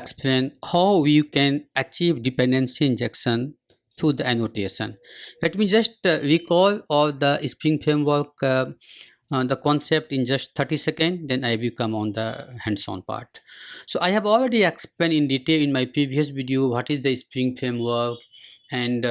explain how you can achieve dependency injection through the annotation. Let me just recall all the Spring Framework the concept in just 30 seconds, then I will come on the hands-on part. So I have already explained in detail in my previous video what is the Spring Framework, and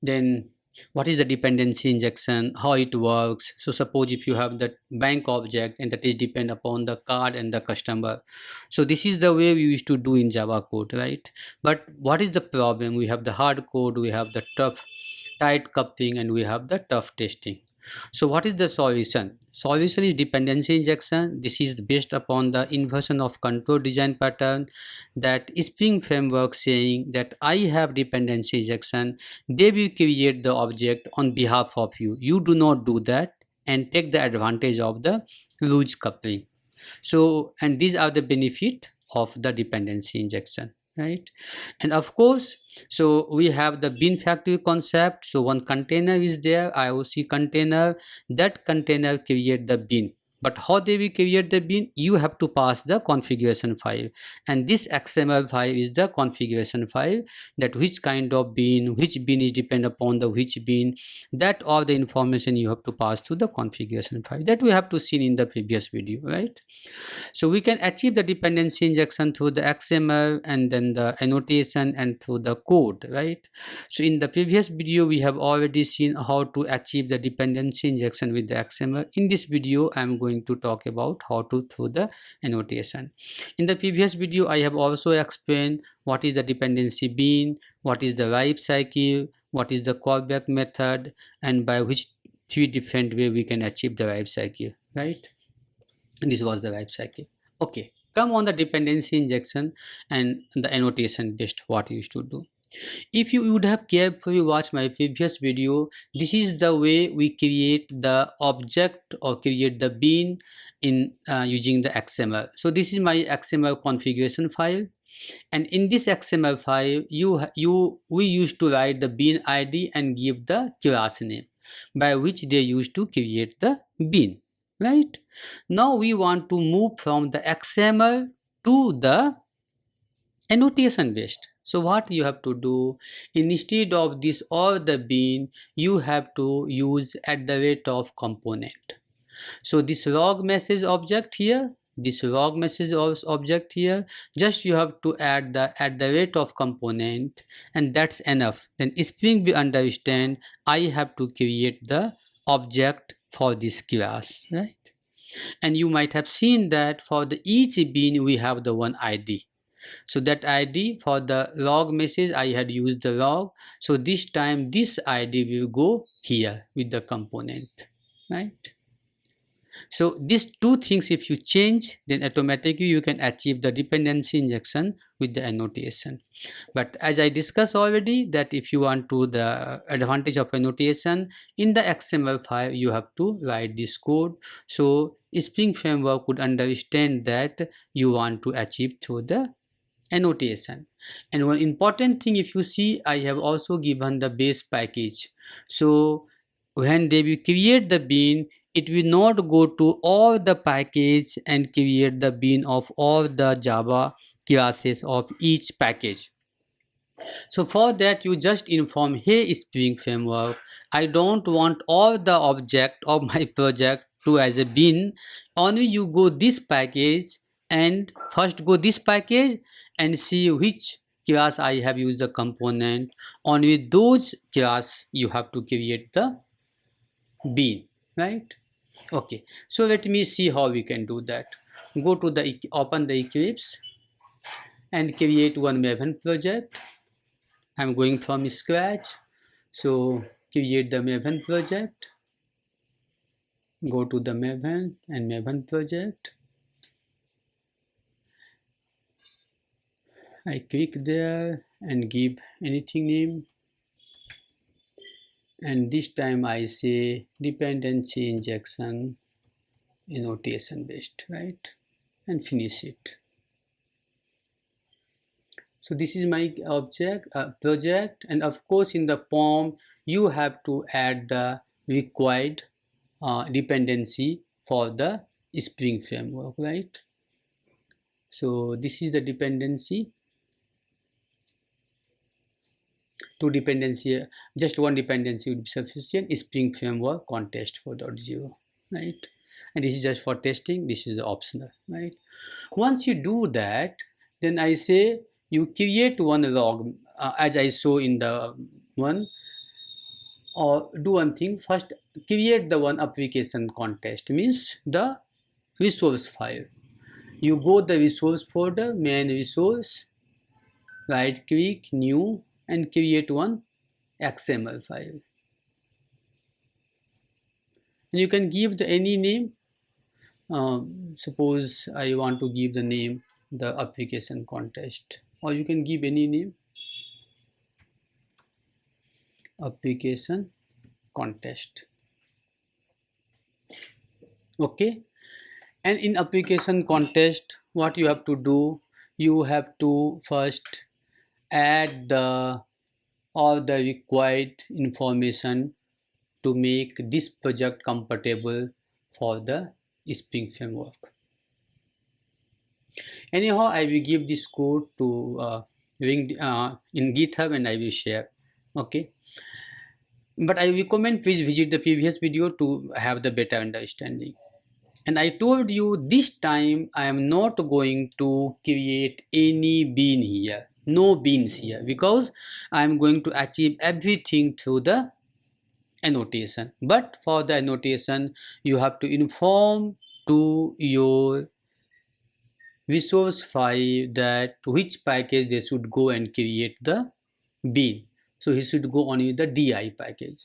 then what is the dependency injection, how it works. So suppose if you have the bank object and that is depend upon the card and the customer, so this is the way we used to do in Java code, right? But what is the problem? We have the hard code, we have the tough tight coupling, and we have the tough testing. So what is the solution? Solution is dependency injection. This is based upon the inversion of control design pattern, that Spring Framework saying that I have dependency injection, they will create the object on behalf of you. You do not do that and take the advantage of the loose coupling. So, and these are the benefit of the dependency injection, right? And of course, so we have the bin factory concept. So one container is there, IOC container. That container create the bin, but how they will create the bin? You have to pass the configuration file, and this XML file is the configuration file, that which kind of bin, which bin is depend upon the which bin, that all the information you have to pass to the configuration file, that we have to see in the previous video, right? So we can achieve the dependency injection through the XML and then the annotation and through the code, right? So in the previous video, we have already seen how to achieve the dependency injection with the XML. In this video, I am going to talk about how to through the annotation. In the previous video, I have also explained what is the dependency bin, what is the life cycle, what is the callback method, and by which three different way we can achieve the life cycle, right? And this was the life cycle. Okay, come on the dependency injection and the annotation based what you used to do. If you would have carefully watched my previous video, this is the way we create the object or create the bin in using the XML. So this is my XML configuration file, and in this XML file we used to write the bin ID and give the class name by which they used to create the bin, right? Now we want to move from the XML to the annotation based. So what you have to do, instead of this or the bin, you have to use at the rate of component. So this log message object here, this log message object here, just you have to add the at the rate of component, and that's enough. Then Spring will understand I have to create the object for this class, right? And you might have seen that for the each bin we have the one ID. So that ID for the log message I had used the log, so this time this ID will go here with the component, right? So these two things if you change, then automatically you can achieve the dependency injection with the annotation. But as I discussed already, that if you want to the advantage of annotation in the XML file, you have to write this code. So Spring Framework would understand that you want to achieve through the annotation. And one important thing, if you see, I have also given the base package. So when they will create the bin, it will not go to all the package and create the bin of all the Java classes of each package. So for that you just inform, hey Spring Framework, I don't want all the object of my project to as a bin, only you go this package and first go this package and see which class I have used the component, only those class you have to create the bin, right? Okay, so let me see how we can do that. Go to the open the Eclipse and create one Maven project. I'm going from scratch, so create the Maven project, go to the Maven and Maven project. I click there and give anything name, and this time I say dependency injection annotation based, right? And finish it. So this is my object project, and of course in the form you have to add the required dependency for the Spring Framework, right? So this is the dependency. Two dependency, just one dependency would be sufficient. Spring Framework Context 4.0, right? And this is just for testing. This is optional, right? Once you do that, then I say you create one log, as I show in the one, or do one thing first. Create the one application context, means the resource file. You go the resource folder, main resource, right click, new, and create one XML file. And you can give the any name. Suppose I want to give the name the application context, or you can give any name, application context. Okay. And in application context, what you have to do, you have to first add the all the required information to make this project compatible for the Spring Framework. Anyhow, I will give this code to in GitHub, and I will share. Okay, but I recommend please visit the previous video to have the better understanding. And I told you this time I am not going to create any bean here, no beans here, because I am going to achieve everything through the annotation. But for the annotation, you have to inform to your resource file that which package they should go and create the bean. So he should go only the di package.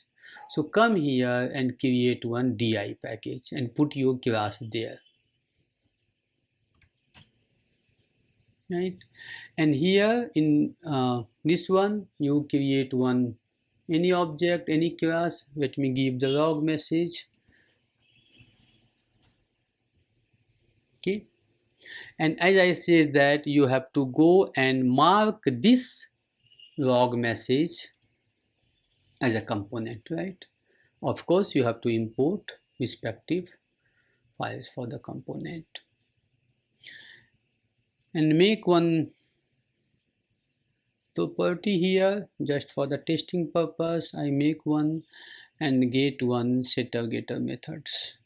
So come here and create one di package and put your class there, right? And here in this one, you create one any object, any class. Let me give the log message. Okay, and as I said that you have to go and mark this log message as a component, right? Of course, you have to import respective files for the component and make one property here just for the testing purpose. I make one and get one setter getter methods.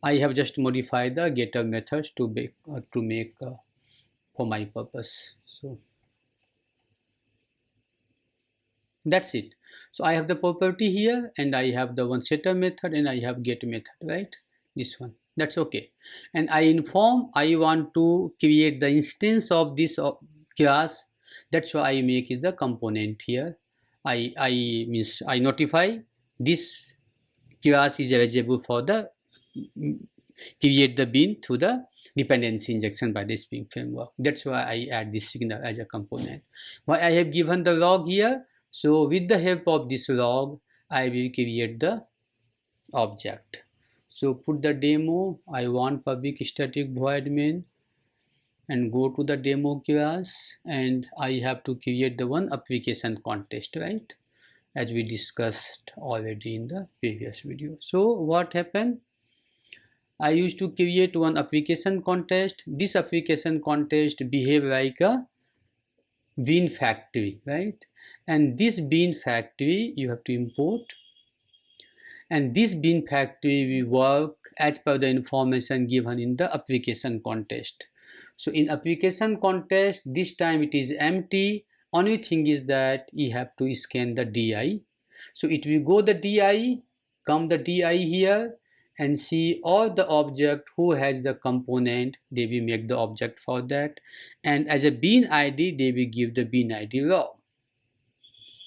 I have just modified the getter methods to make for my purpose. So that's it. So I have the property here, and I have the one setter method, and I have get method, right? This one, that's okay. And I inform I want to create the instance of this class. That's why I make is the component here. I notify this class is eligible for the create the bean through the dependency injection by the Spring Framework. That's why I add this signal as a component. Why I have given the log here. So with the help of this log, I will create the object. So put the demo. I want public static void main, and go to the demo class, and I have to create the one application context, right? As we discussed already in the previous video. So what happened? I used to create one application context. This application context behave like a bean factory, right? And this bean factory you have to import, and this bean factory will work as per the information given in the application context. So in application context, this time it is empty. Only thing is that you have to scan the di. So it will go the di, come the di here, and see all the object who has the component. They will make the object for that, and as a bean id they will give the bean id log.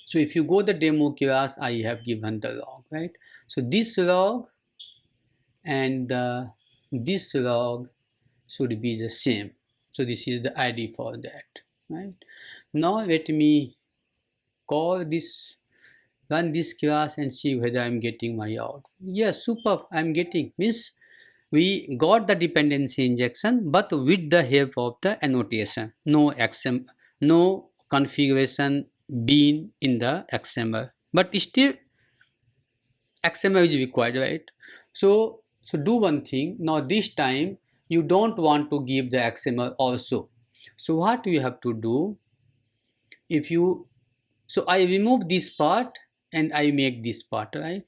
So if you go the demo class, I have given the log, right? So this log and this log should be the same. So this is the id for that, right? Now let me call this, run this class, and see whether I'm getting my out. Yes, super, I'm getting. Means we got the dependency injection, but with the help of the annotation. No XML, no configuration bean in the XML, but still XML is required, right? So So do one thing. Now this time you don't want to give the XML also. So what you have to do, if you, so I remove this part and I make this part, right?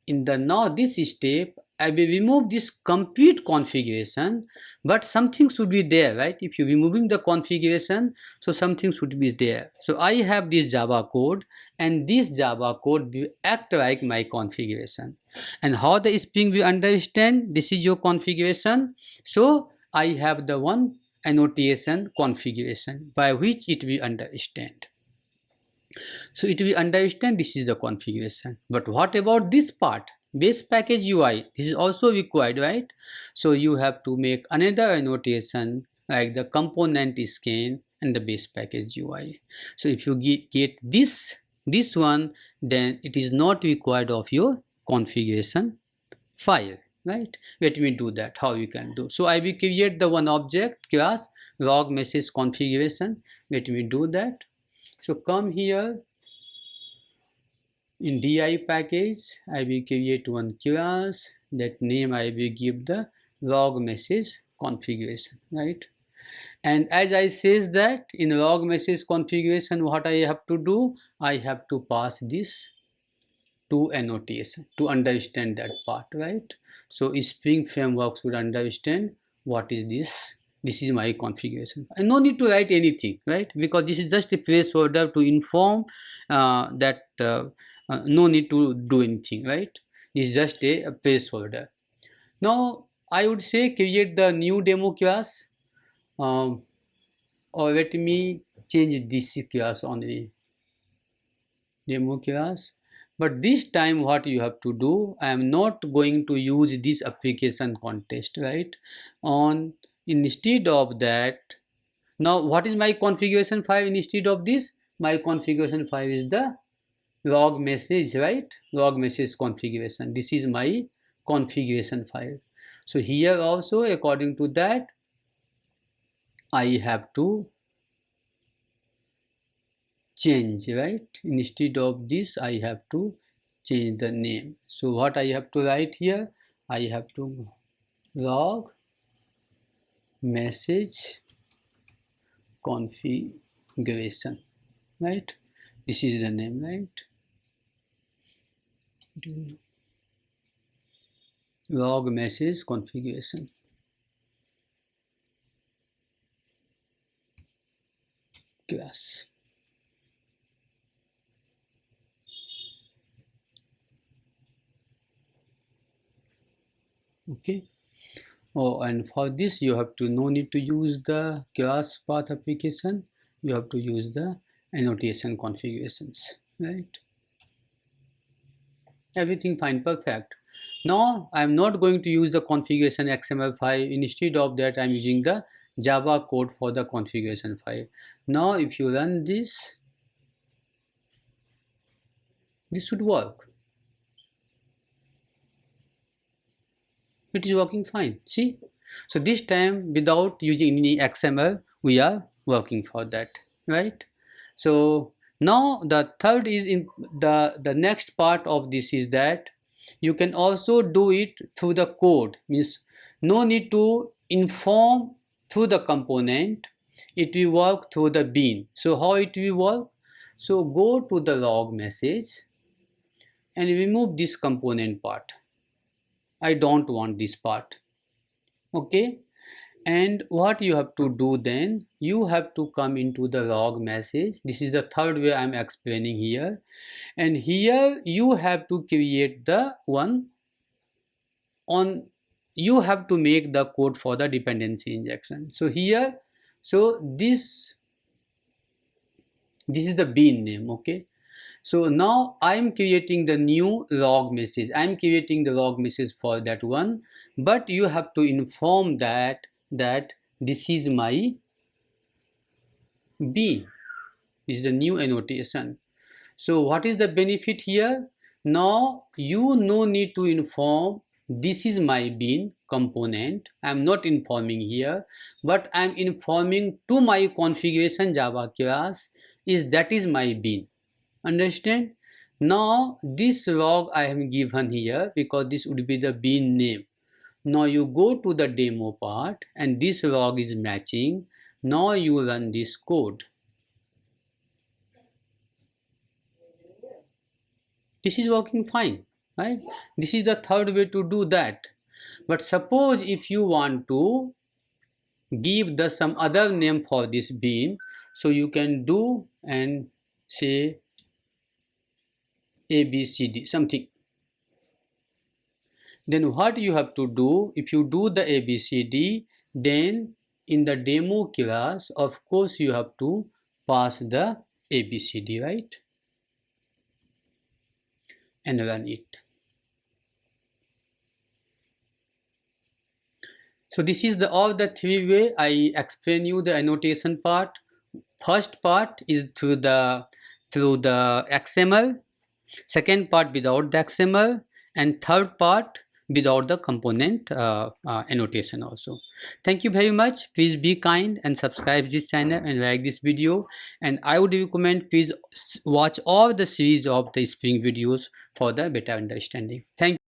In the now this step I will remove this complete configuration, but something should be there, right? If you're removing the configuration, so something should be there. So I have this Java code, and this Java code will act like my configuration. And how the Spring will understand this is your configuration? So I have the one annotation configuration by which it will understand. So it will understand this is the configuration. But what about this part? Base package UI. This is also required, right? So you have to make another annotation like the component scan and the base package UI. So if you get this one, then it is not required of your configuration file, right? Let me do that. How you can do? So I will create the one object class log message configuration. Let me do that. So come here. In di package I will create one class, that name I will give the log message configuration, right? And as I says that in log message configuration, what I have to do, I have to pass this to annotation to understand that part, right? So Spring framework should understand what is this is my configuration. And no need to write anything, right? Because this is just a placeholder to inform that no need to do anything, right? It's just a placeholder. Now I would say create the new demo class, or let me change this class only, demo class. But this time what you have to do, I am not going to use this application context, right? On instead of that, now what is my configuration file instead of this? My configuration file is the log message, right? Log message configuration. This is my configuration file. So here also according to that I have to change, right? Instead of this I have to change the name. So what I have to write here, I have to log message configuration, right? This is the name, right? Log message configuration. Class. Okay. Oh, and for this you have to no need to use the class path application. You have to use the annotation configurations, right? Everything fine, perfect. Now I'm not going to use the configuration XML file. Instead of that I'm using the Java code for the configuration file. Now if you run this should work. It is working fine, see? So this time without using any XML we are working for that, right? So now the third is in the next part of this is that you can also do it through the code, means no need to inform through the component, it will work through the bean. So how it will work? So go to the log message and remove this component part. I don't want this part, okay? And what you have to do then, you have to come into the log message. This is the third way I'm explaining here, and here you have to create the one on, you have to make the code for the dependency injection. So here, so this is the bean name, okay? So now I'm creating the new log message. I'm creating the log message for that one, but you have to inform that this is my bean. This is the new annotation. So what is the benefit here? Now you no need to inform this is my bean component. I'm not informing here, but I'm informing to my configuration Java class is that is my bean. Understand? Now this log I have given here because this would be the bean name. Now you go to the demo part and this log is matching. Now you run this code. This is working fine, right? This is the third way to do that. But suppose if you want to give the some other name for this bean, so you can do and say ABCD something. Then what you have to do, if you do the ABCD, then in the demo class, of course you have to pass the ABCD, right? And run it. So this is the all the three way I explain you the annotation part. First part is through the XML, second part without the XML, and third part without the component annotation also. Thank you very much. Please be kind and subscribe this channel and like this video, and I would recommend please watch all the series of the Spring videos for the better understanding. Thank you.